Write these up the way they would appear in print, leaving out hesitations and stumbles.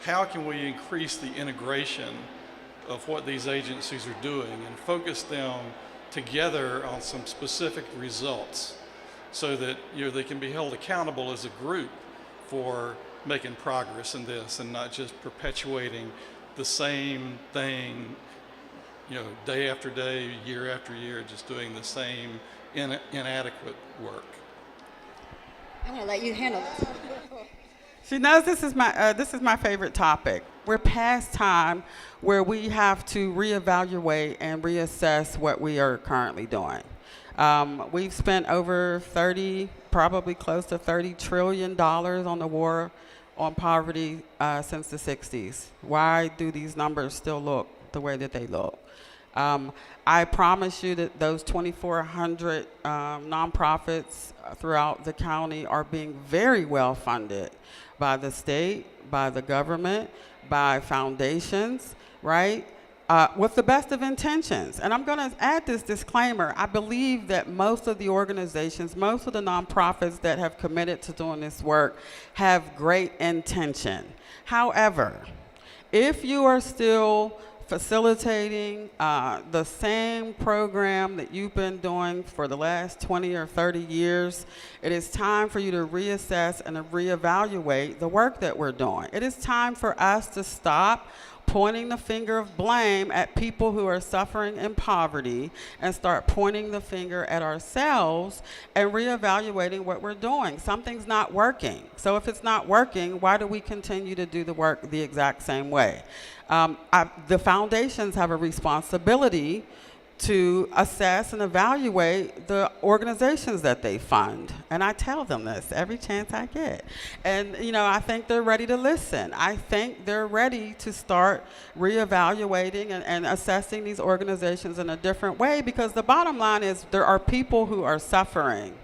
how can we increase the integration of what these agencies are doing and focus them together on some specific results so that they can be held accountable as a group for making progress in this and not just perpetuating the same thing, day after day, year after year, just doing the same inadequate work. I'm going to let you handle this. She knows this is my favorite topic. We're past time where we have to reevaluate and reassess what we are currently doing. We've spent over 30, probably close to $30 trillion on the war on poverty since the 60s. Why do these numbers still look the way that they look? I promise you that those 2,400 nonprofits throughout the county are being very well funded by the state, by the government, by foundations, right? With the best of intentions. And I'm going to add this disclaimer. I believe that most of the organizations, most of the nonprofits that have committed to doing this work have great intention. However, if you are still facilitating the same program that you've been doing for the last 20 or 30 years, it is time for you to reassess and to reevaluate the work that we're doing. It is time for us to stop pointing the finger of blame at people who are suffering in poverty and start pointing the finger at ourselves and reevaluating what we're doing. Something's not working. So if it's not working, why do we continue to do the work the exact same way? The foundations have a responsibility to assess and evaluate the organizations that they fund. And I tell them this every chance I get. And, I think they're ready to listen. I think they're ready to start reevaluating and assessing these organizations in a different way, because the bottom line is there are people who are suffering.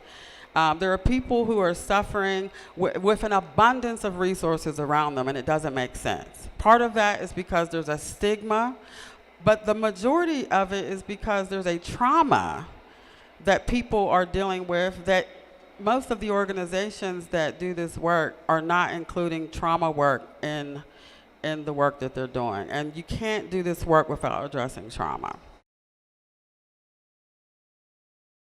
There are people who are suffering with an abundance of resources around them, and it doesn't make sense. Part of that is because there's a stigma, but the majority of it is because there's a trauma that people are dealing with that most of the organizations that do this work are not including trauma work in the work that they're doing. And you can't do this work without addressing trauma.